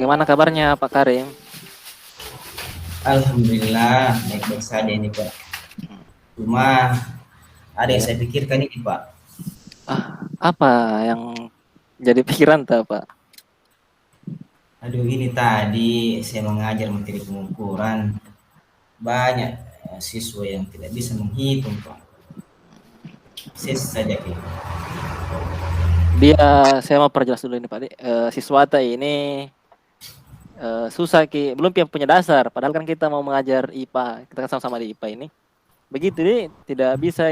Bagaimana kabarnya Pak Karim? Alhamdulillah, baik-baik saja ini Pak. Cuma ada yang Iya. saya pikirkan ini Pak. Apa yang jadi pikiran tuh Pak? Aduh ini tadi saya mengajar materi pengukuran. Banyak siswa yang tidak bisa menghitung Pak. Saja gitu. Saya mau perjelas dulu ini Pak. Siswa ini susah belum punya dasar. Padahal kan kita mau mengajar IPA, kita kan sama-sama di IPA ini. Begitu nih, tidak bisa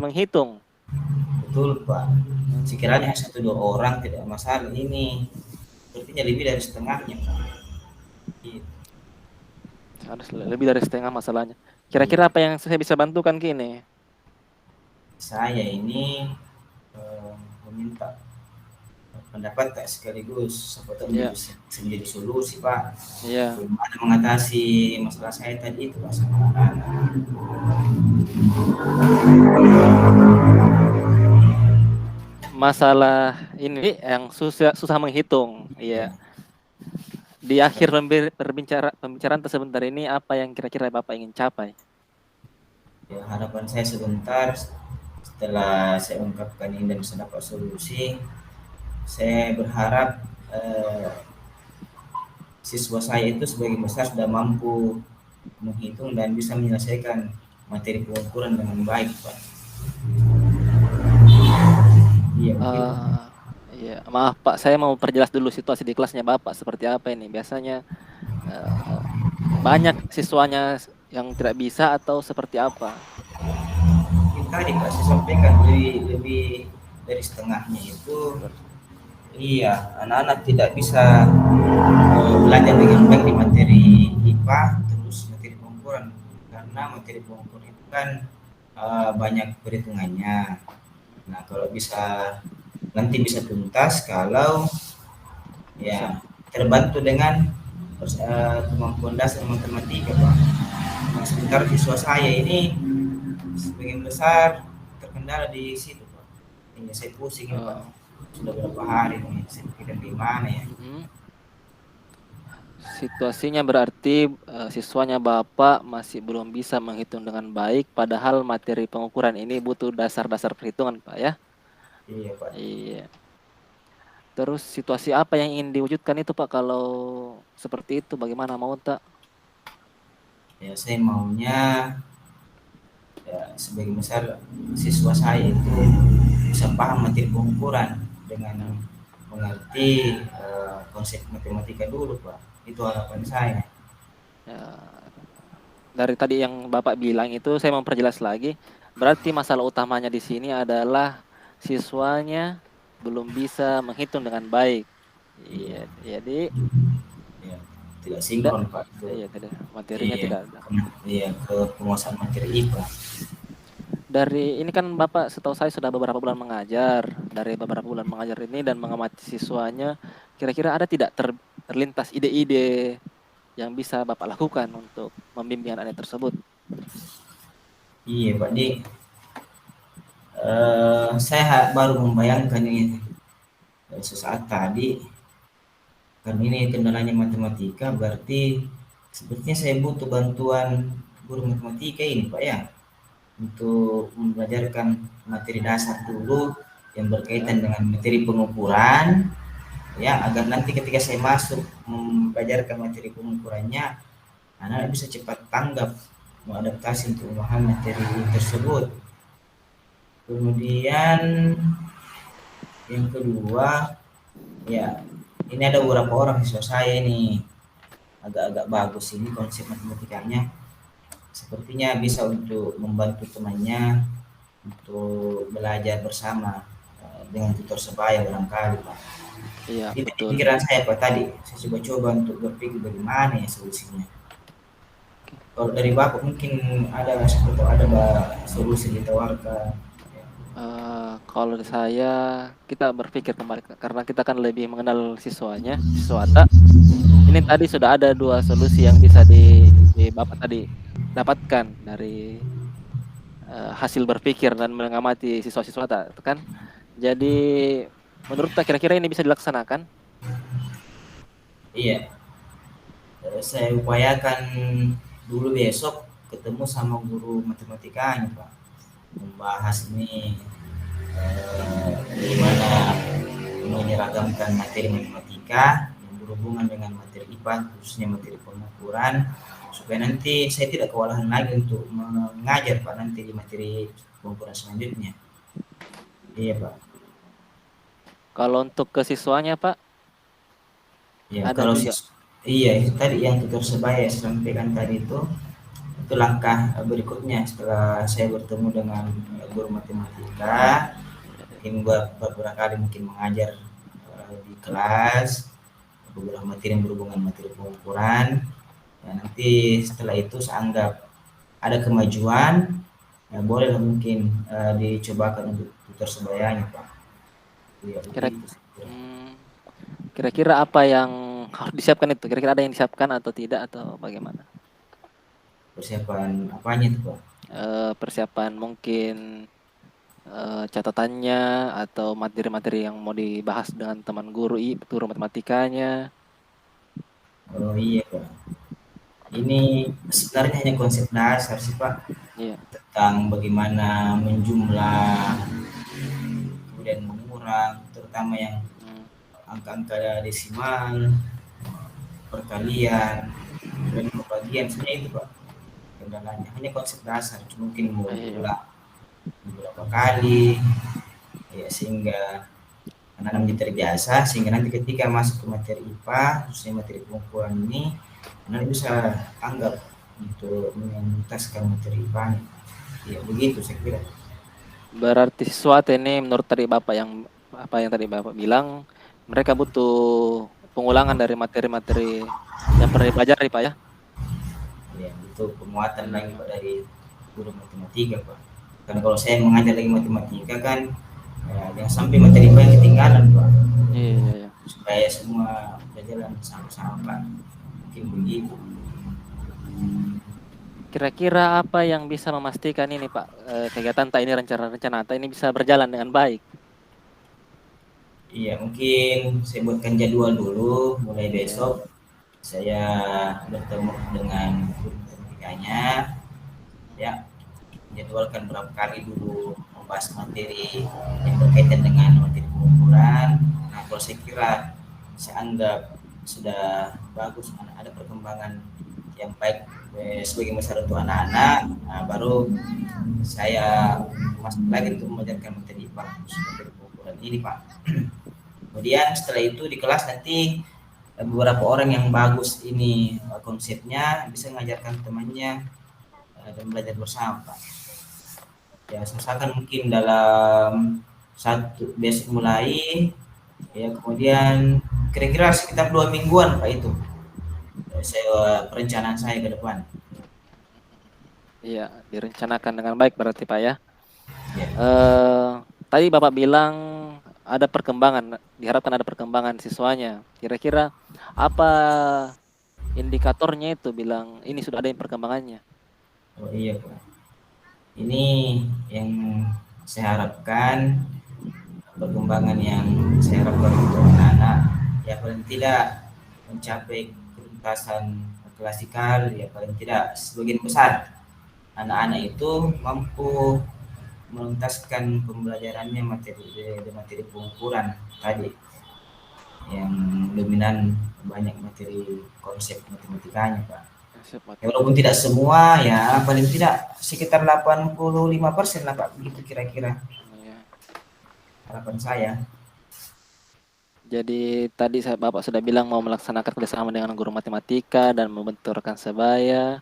menghitung. Betul Pak. Sekiranya satu dua orang tidak masalah ini. Sepertinya lebih dari setengahnya Pak. Gitu. Harus lebih dari setengah masalahnya. Iya. Kira-kira apa yang saya bisa bantukan kini? Saya ini eh, meminta pendapat tak sekaligus siapa Iya, bisa menjadi solusi Pak. iya. Bagaimana mengatasi masalah saya tadi itu Pak sama anak-anak. Masalah ini yang susah susah menghitung. Ya, Iya. Di akhir pembicaraan sebentar ini apa yang kira-kira Bapak ingin capai? ya harapan saya sebentar setelah saya ungkapkan ini dan bisa dapat solusi, saya berharap eh, siswa saya itu sebagian besar sudah mampu menghitung dan bisa menyelesaikan materi pengukuran dengan baik, Pak. Iya begitu. Iya, maaf Pak, saya mau perjelas dulu situasi di kelasnya Bapak seperti apa ini. Biasanya uh, banyak siswanya yang tidak bisa atau seperti apa? Mungkin tadi Pak saya sampaikan lebih dari setengahnya itu. Iya, anak-anak tidak bisa belajar dengan baik di materi IPA terus materi pengukuran karena materi pengukuran itu kan banyak perhitungannya. Nah, kalau bisa nanti bisa tuntas kalau Bisa. ya terbantu dengan kemampuan dasar matematika, Pak. Nah, sementara siswa saya ini sebagian besar terkendala di situ, Pak. Ini saya pusing ini, Pak. Uh, Sudah berapa hari ini saya pikirkan gimana ya. mm, Situasinya berarti siswanya Bapak masih belum bisa menghitung dengan baik, padahal materi pengukuran ini butuh dasar-dasar perhitungan, Pak ya. Iya, Pak. Iya. Terus situasi apa yang ingin diwujudkan itu Pak kalau seperti itu bagaimana mau tak? Ya, saya maunya ya sebagian besar siswa saya itu bisa paham materi pengukuran dengan mengerti konsep matematika dulu, Pak. Itu harapan saya. Ya, dari tadi yang Bapak bilang itu saya memperjelas lagi. Berarti masalah utamanya di sini adalah siswanya belum bisa menghitung dengan baik. Iya, Iya, jadi iya. Tidak tidak, sinkron, Pak. iya tidak, materinya Iya, tidak ada. iya ke penguasaan materi IPA. Dari ini kan Bapak setahu saya sudah beberapa bulan mengajar. Dari beberapa bulan mengajar ini dan mengamati siswanya, kira-kira ada tidak terlintas ide-ide yang bisa Bapak lakukan untuk membimbing anak tersebut? Iya, Pak. Saya baru membayangkan ini sesaat tadi karena ini kendalanya matematika berarti sepertinya saya butuh bantuan guru matematika ini Pak ya untuk membelajarkan materi dasar dulu yang Ya. berkaitan dengan materi pengukuran ya agar nanti ketika saya masuk mempelajari materi pengukurannya anak bisa cepat tanggap mengadaptasi untuk memahami materi tersebut. Kemudian yang kedua ya ini ada beberapa orang siswa saya ini agak-agak bagus ini konsep matematikanya sepertinya bisa untuk membantu temannya untuk belajar bersama dengan tutor sebaya barangkali Pak. Iya, Itu betul. pikiran saya Pak tadi. Saya coba-coba untuk berpikir bagaimana ya solusinya. Kalau dari Bapak mungkin ada seperti ada solusi ditawarkan. Kalau saya, kita berpikir kembali karena kita kan lebih mengenal siswa tak. Ini tadi sudah ada dua solusi yang bisa di Bapak tadi dapatkan dari hasil berpikir dan mengamati siswa-siswa tak, kan? Jadi menurut tak kira-kira ini bisa dilaksanakan? Iya, saya upayakan dulu besok ketemu sama guru matematikanya Pak, membahas ini bagaimana menyeragamkan materi matematika yang berhubungan dengan materi IPA, khususnya materi pengukuran, supaya nanti saya tidak kewalahan lagi untuk mengajar Pak nanti di materi pengukuran selanjutnya. Iya Pak. Kalau untuk ke siswanya Pak, Ya ada kalau juga? iya tadi yang tutor sebaya saya sampaikan tadi itu langkah berikutnya setelah saya bertemu dengan guru matematika, mungkin beberapa kali mungkin mengajar di kelas beberapa materi yang berhubungan materi pengukuran. Ya, nanti setelah itu saya anggap ada kemajuan, ya bolehlah mungkin dicobakan untuk tutor sebayanya Pak. Ya Kira begitu. hmm, kira-kira apa yang harus disiapkan itu? Kira-kira ada yang disiapkan atau tidak atau bagaimana? Persiapan apanya itu Pak? Persiapan mungkin catatannya atau materi-materi yang mau dibahas dengan teman guru matematikanya. Oh iya Pak. Ini sebenarnya hanya konsep dasar sih Pak, Iya. tentang bagaimana menjumlah kemudian mengurang, terutama yang Hmm, angka-angka desimal, perkalian, dan pembagian sebenarnya itu Pak kendalanya. Hanya konsep dasar, mungkin mau iya. diulang beberapa kali, ya sehingga anak-anak menjadi terbiasa, sehingga nanti ketika masuk ke materi IPA, khususnya materi pengukuran ini, anak bisa anggap untuk menuntaskan materi IPA-nya. Ya begitu saya kira. Berarti sesuatu ini menurut tadi Bapak yang apa yang tadi Bapak bilang, mereka butuh pengulangan dari materi-materi yang pernah dipelajari Pak ya. Ya itu penguatan lagi Hmm, Pak dari guru matematika Pak. Karena kalau saya mengajar lagi matematika kan, ya, jangan sampai materi IPA yang ketinggalan Pak. iya, iya, iya. Supaya semua berjalan sama-sama Pak. Mungkin begitu. Kira-kira apa yang bisa memastikan ini Pak, kegiatan tak ini rencana-rencana tak ini bisa berjalan dengan baik? Iya mungkin saya buatkan jadwal dulu mulai Iya. besok saya bertemu dengan guru matematikanya, ya jadwalkan berapa kali dulu membahas materi yang berkaitan dengan materi pengukuran. Nah kalau saya kira saya anggap sudah bagus, ada perkembangan yang baik sebagai masyarakat untuk anak-anak, nah, baru saya masuk lagi untuk mengajarkan materi IPA, materi pengukuran ini Pak. Kemudian setelah itu di kelas nanti beberapa orang yang bagus ini konsepnya bisa mengajarkan temannya dan belajar bersama Pak. Ya misalkan mungkin dalam satu besok mulai, ya kemudian kira-kira sekitar 2 mingguan Pak itu saya perencanaan saya ke depan. Iya, direncanakan dengan baik berarti Pak ya. Ya, Eh, tadi Bapak bilang ada perkembangan, diharapkan ada perkembangan siswanya. Kira-kira apa indikatornya itu bilang ini sudah ada yang perkembangannya? oh iya Pak. Ini yang saya harapkan, perkembangan yang saya harapkan untuk anak-anak, ya paling tidak mencapai ketuntasan klasikal, ya paling tidak sebagian besar anak-anak itu mampu menuntaskan pembelajarannya materi pengukuran tadi yang dominan banyak materi konsep matematikanya Pak. Konsep Ya, walaupun tidak semua, ya paling tidak sekitar 85% lah Pak, begitu kira-kira Iya. harapan saya. Jadi tadi Bapak sudah bilang mau melaksanakan kerjasama dengan guru matematika dan membenturkan sebaya.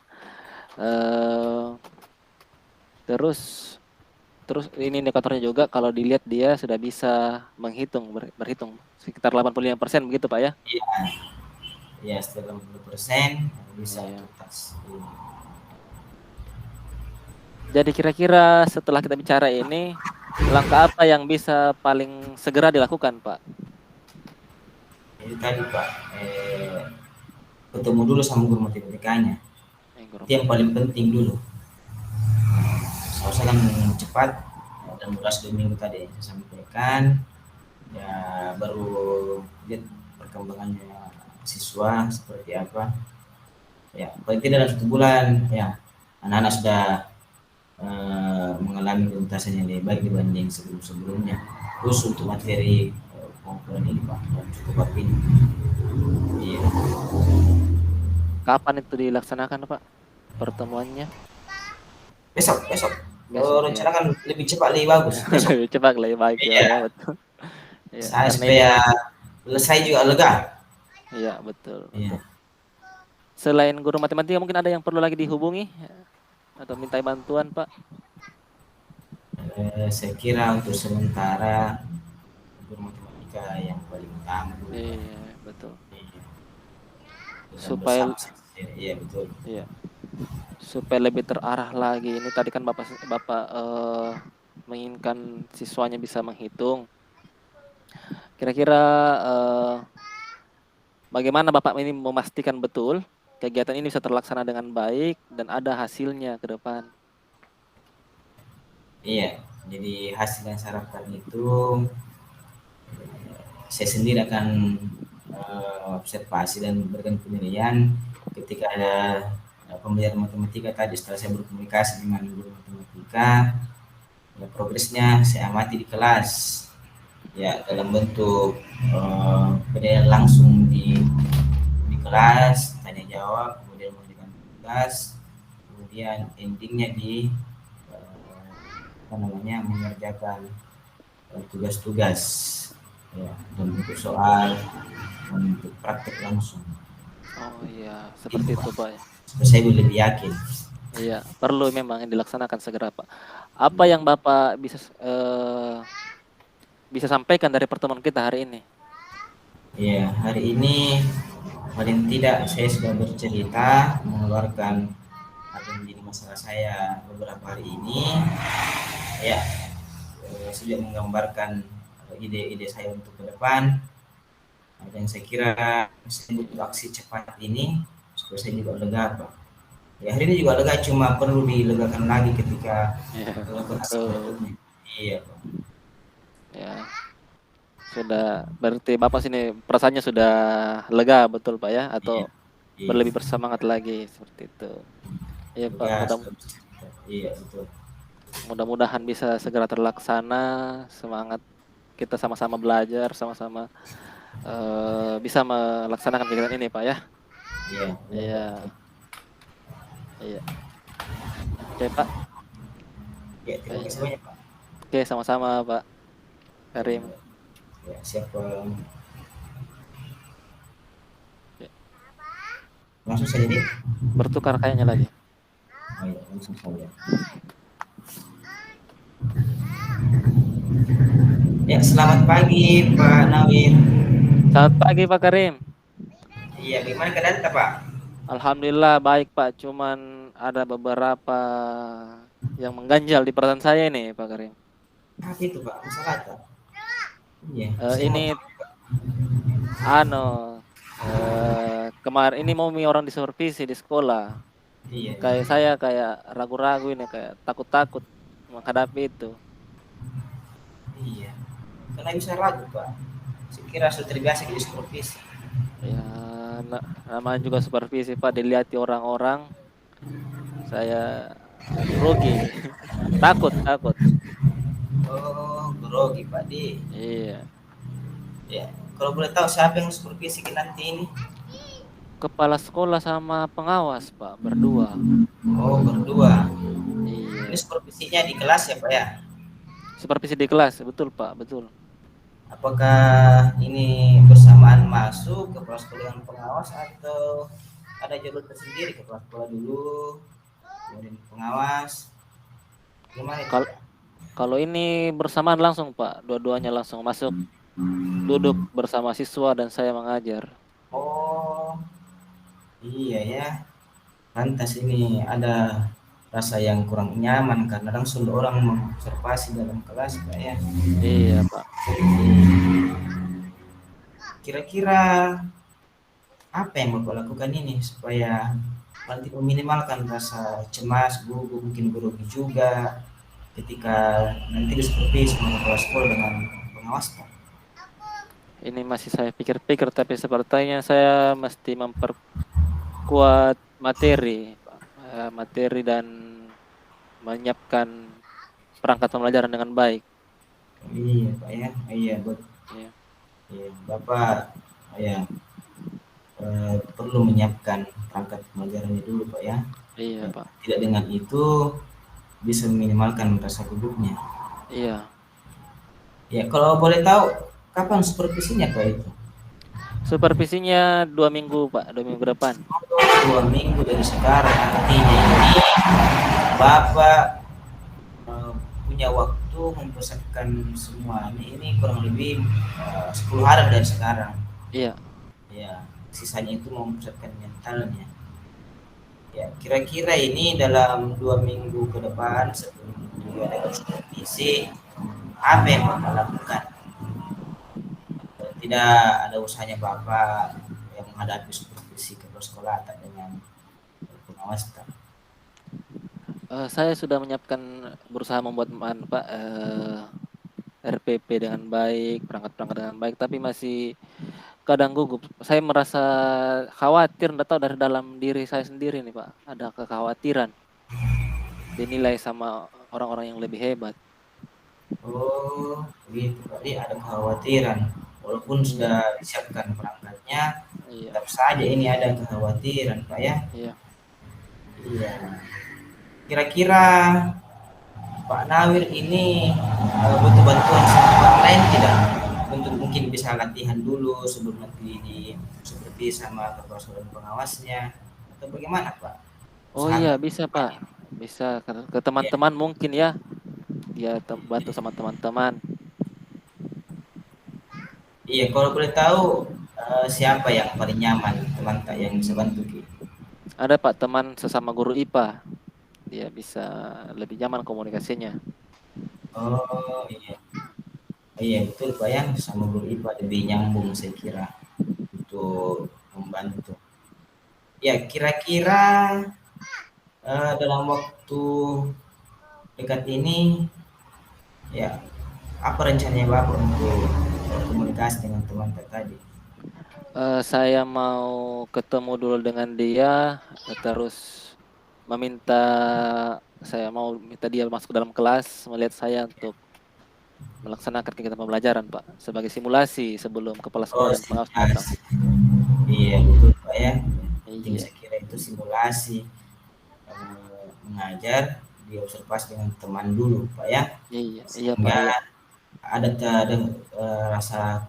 Eh, terus terus ini indikatornya juga kalau dilihat dia sudah bisa berhitung sekitar 85% begitu Pak ya? Iya, ya setelah 80% bisa Iya. tuntas. Jadi kira-kira setelah kita bicara ini, langkah apa yang bisa paling segera dilakukan, Pak? Jadi tadi Pak, ketemu dulu sama guru matematikanya. Guru Itu yang paling penting dulu. Saya kan cepat, dan beras 2 minggu tadi saya sampaikan, ya baru lihat perkembangannya siswa seperti apa. Ya, paling tidak dalam 1 bulan ya anak-anak sudah mengalami tuntasan yang lebih baik dibanding sebelum-sebelumnya. Terus untuk materi pengumpulan ini Pak, yang cukup apa ini. Iya. Kapan itu dilaksanakan Pak pertemuannya? Besok, besok. Besok ya. Rencana kan lebih cepat lebih bagus. Besok. Lebih cepat lebih baik ya Pak ya, Iya. betul. Iya, Saya karena ini supaya selesai juga lega. iya betul, betul. Iya. Selain guru matematika mungkin ada yang perlu lagi dihubungi atau minta bantuan Pak? Saya kira untuk sementara guru matematika yang paling utama dulu Pak. Iya, betul. Iya. Dan Supaya bersama iya betul. iya, supaya lebih terarah lagi. Ini tadi kan Bapak Bapak menginginkan siswanya bisa menghitung. Kira-kira bagaimana Bapak ini memastikan betul kegiatan ini bisa terlaksana dengan baik dan ada hasilnya ke depan? Iya, jadi hasil yang saya harapkan itu saya sendiri akan observasi dan berikan penilaian ketika ada pembelajaran matematika tadi. Setelah saya berkomunikasi dengan guru matematika, ya progresnya saya amati di kelas, ya dalam bentuk penilaian langsung di kelas, tanya jawab, kemudian memberikan tugas, kemudian endingnya di mengerjakan tugas-tugas ya, dan bentuk soal, untuk praktek langsung. Oh iya, seperti itu Pak ya. Saya lebih yakin. Iya, perlu memang yang dilaksanakan segera Pak. Apa yang Bapak bisa sampaikan dari pertemuan kita hari ini? Ya, hari ini paling tidak saya sudah bercerita mengeluarkan apa yang menjadi masalah saya beberapa hari ini. Ya, sudah menggambarkan ide-ide saya untuk ke depan. Dan saya kira saya butuh aksi cepat ini supaya saya juga lega Pak. Ya hari ini juga lega, cuma perlu dilegakan lagi ketika melakukan aksi berikutnya. Iya Pak. Ya, sudah berarti Bapak sini perasaannya sudah lega betul Pak ya, atau Iya. berlebih bersemangat lagi seperti itu. Iya Pak, iya betul. Mudah-mudahan bisa segera terlaksana. Semangat, kita sama-sama belajar, sama-sama bisa melaksanakan kegiatan ini Pak ya. Iya. Iya. Iya. Oke Pak. Ya, terima kasih banyak Pak. Oke, sama-sama Pak Karim. Ya, siapa? Langsung saja deh. Bertukar kayaknya lagi. Oh iya, langsung saja. Ya, selamat pagi Pak Nawir. Selamat pagi Pak Karim. Iya, bagaimana keadaan Pak? Alhamdulillah baik Pak, cuman ada beberapa yang mengganjal di perasaan saya ini Pak Karim. Apa itu Pak? Masalah apa? Iya. Ini kemarin ini mau orang disupervisi di sekolah. Iya. Kayak saya kayak ragu-ragu ini, kayak takut-takut menghadapi itu. Iya. Karena bisa ragu Pak. Saya kira sudah terbiasa di supervisi. Ya, namanya juga supervisi Pak, dilihat orang-orang. Saya grogi. takut. Oh, grogi Pak Di. Iya. Ya. Kalau boleh tahu siapa yang supervisi nanti ini? Kepala sekolah sama pengawas Pak, berdua. Oh, berdua. Iya. Ini supervisinya di kelas ya Pak ya? Supervisi di kelas, betul Pak, betul. Apakah ini bersamaan masuk ke kepala sekolah dengan pengawas atau ada jalur tersendiri, kepala sekolah dulu, kemudian pengawas? Gimana itu? Kalau ini bersamaan langsung Pak, dua-duanya langsung masuk, duduk bersama siswa dan saya mengajar. Oh, iya ya. Lantas ini ada rasa yang kurang nyaman karena langsung orang mengobservasi dalam kelas Pak ya. Iya Pak. Kira-kira apa yang Bapak lakukan ini supaya nanti meminimalkan rasa cemas, gugup, mungkin grogi juga ketika nanti disupervisi sama kepala sekolah dengan pengawas Pak? Ini masih saya pikir-pikir, tapi sepertinya saya mesti memperkuat materi, Pak. Materi dan menyiapkan perangkat pembelajaran dengan baik. Iya Pak ya, iya buat Iya, ya, Bapak ya perlu menyiapkan perangkat pembelajarannya dulu Pak ya. iya, Pak. Tidak dengan itu bisa meminimalkan rasa gugupnya. Iya. Ya kalau boleh tahu kapan supervisinya Pak itu? Supervisinya 2 minggu, Pak. 2 minggu depan. 2 minggu dari sekarang. Artinya ini Bapak punya waktu mempersiapkan semua. Ini kurang lebih 10 hari dari sekarang. Iya. Ya, sisanya itu mau mempersiapkan mentalnya. Ya, kira-kira ini dalam 2 minggu ke depan sebelum dia ada supervisi, apa yang Bapak lakukan? Tidak ada usahanya Bapak yang menghadapi supervisi ke sekolah tak dengan pengawas tak. Saya sudah menyiapkan, berusaha membuat Pak, RPP dengan baik, perangkat-perangkat dengan baik, tapi masih kadang gugup. Saya merasa khawatir, enggak tahu dari dalam diri saya sendiri nih, Pak. Ada kekhawatiran dinilai sama orang-orang yang lebih hebat. Oh, begitu. Berarti ada kekhawatiran. Walaupun Iya, sudah disiapkan perangkatnya, iya, tetap saja ini ada kekhawatiran, Pak ya. iya. Iya. Kira-kira Pak Nawir ini butuh bantuan sama orang lain tidak? Untuk mungkin bisa latihan dulu sebelum nanti di seperti sama kepala sekolah dan pengawasnya atau bagaimana Pak? Oh iya, Usahakan. bisa, Pak. Bisa ke Ya, teman-teman mungkin ya. Dia bantu sama teman-teman. iya, kalau boleh tahu siapa yang paling nyaman teman tak yang bisa bantu Ki? Ada, Pak, teman sesama guru IPA. Dia bisa lebih nyaman komunikasinya. Oh iya, iya betul Pak ya, sama guru IPA lebih nyambung saya kira untuk membantu. Ya kira-kira dalam waktu dekat ini ya apa rencananya Bapak untuk komunikasi dengan teman tadi? Saya mau ketemu dulu dengan dia, terus meminta saya mau minta dia masuk ke dalam kelas melihat saya untuk melaksanakan kegiatan pembelajaran, Pak, sebagai simulasi sebelum kepala Oh sekolah dan pengawas datang. simulasi, iya betul Pak ya. Penting Iya, saya kira itu simulasi mengajar diobservasi dengan teman dulu Pak ya, iya, iya, Pak, sehingga iya, ada rasa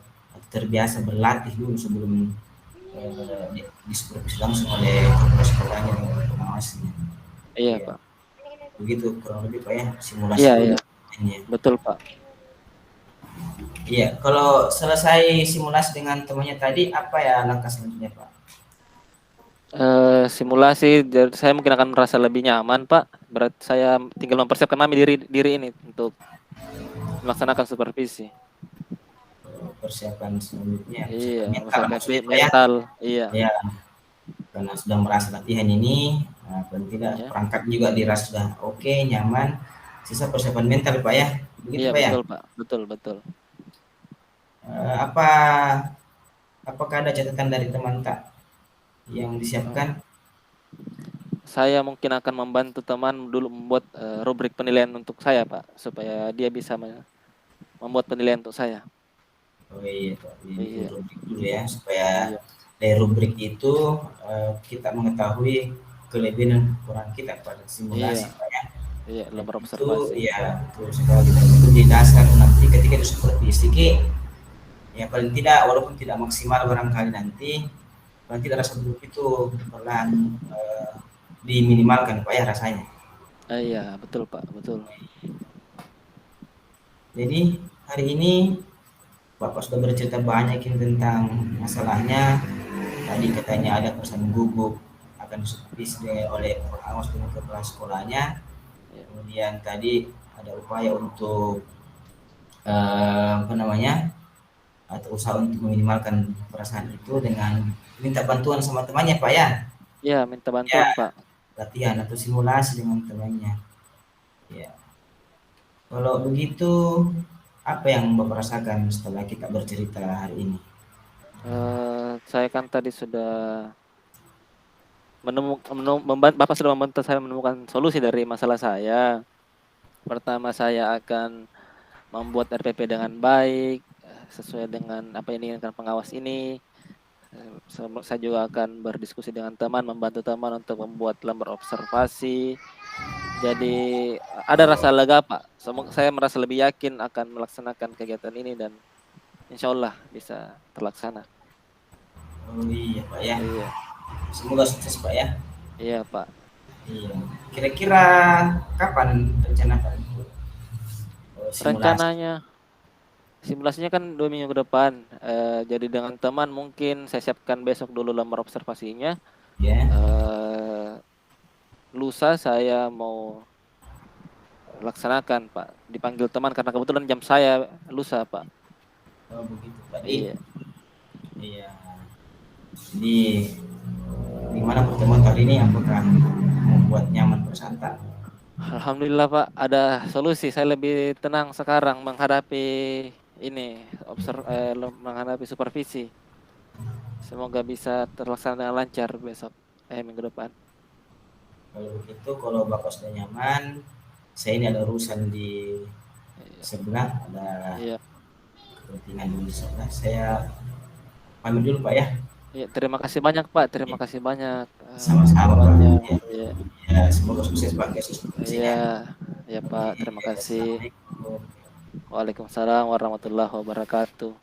terbiasa berlatih dulu sebelum disupervisi langsung oleh kepala sekolahnya dan pengawasnya. iya, Iya, Pak, begitu kurang lebih Pak ya, simulasi iya, dulu. iya, betul, Pak. Iya, kalau selesai simulasi dengan temannya tadi, apa ya langkah selanjutnya Pak? Simulasi, saya mungkin akan merasa lebih nyaman, Pak. Berarti saya tinggal mempersiapkan diri diri ini untuk melaksanakan supervisi. Persiapan selanjutnya, Iya, persiapan mental mempersiapkan maksudnya Pak ya? mental. Iya, Ya, karena sudah merasa latihan ini, nah, paling tidak iya, perangkat juga dirasa sudah oke, nyaman. Sisa persiapan mental Pak ya, begitu iya, Pak ya? betul, Pak, betul, betul. Apa apakah ada catatan dari teman tak yang Eh, disiapkan? Saya mungkin akan membantu teman dulu membuat rubrik penilaian untuk saya, Pak, supaya dia bisa membuat penilaian untuk saya. Oh iya Pak, dibikin Iya, rubrik dulu ya supaya iya, dari rubrik itu kita mengetahui kelebihan dan kekurangan kita pada simulasi iya, Pak ya. iya, Dan lembar itu observasi. ya betul sekali dan itu di dasar nanti ketika itu seperti istiki ya paling tidak walaupun tidak maksimal barangkali nanti paling tidak rasa buruk itu perlahan diminimalkan Pak ya rasanya. Iya, betul, Pak, betul. Jadi hari ini Bapak sudah bercerita banyak ini tentang masalahnya. Tadi katanya ada perasaan gugup akan disupervisi oleh pengawas dan kepala sekolahnya. Iya, Kemudian tadi ada upaya untuk apa namanya atau usaha untuk meminimalkan perasaan itu dengan minta bantuan sama temannya Pak ya. iya, minta Ya bantuan, Pak. latihan atau simulasi dengan temannya. Ya kalau begitu apa yang Bapak rasakan setelah kita bercerita hari ini? Saya kan tadi sudah Bapak sudah membantu saya menemukan solusi dari masalah saya. Pertama saya akan membuat RPP dengan baik, sesuai dengan apa yang diinginkan pengawas ini. Saya juga akan berdiskusi dengan teman, membantu teman untuk membuat lembar observasi. Jadi ada rasa lega, Pak. Saya merasa lebih yakin akan melaksanakan kegiatan ini dan insya Allah bisa terlaksana. Oh iya Pak ya. Iya, Semoga sukses Pak ya. iya Pak. Iya. Kira-kira kapan rencana Pak untuk simulasi? Rencananya simulasinya kan 2 minggu ke depan. Jadi dengan teman mungkin saya siapkan besok dulu lembar observasinya. Ya. Eh, Lusa saya mau laksanakan Pak. Dipanggil teman karena kebetulan jam saya lusa Pak. Oh begitu Pak. Iya. Iya. Jadi gimana pertemuan kali ini apakah membuat nyaman bersantap? Alhamdulillah Pak, ada solusi. Saya lebih tenang sekarang menghadapi ini, menghadapi supervisi. Semoga bisa terlaksana dengan lancar besok, minggu depan. Kalau begitu, kalau Bapak sudah nyaman, saya ini ada urusan di Iya. sebelah, ada Iya. kepentingan dulu di sebelah. Saya pamit dulu Pak ya. Iya, terima kasih banyak Pak, terima kasih banyak Sama-sama Pak. laporannya. Ya, Iya, ya, semoga sukses Pak kasus iya, supervisinya. ya Pak, terima Ya, kasih. Assalamualaikum. Waalaikumsalam warahmatullahi wabarakatuh.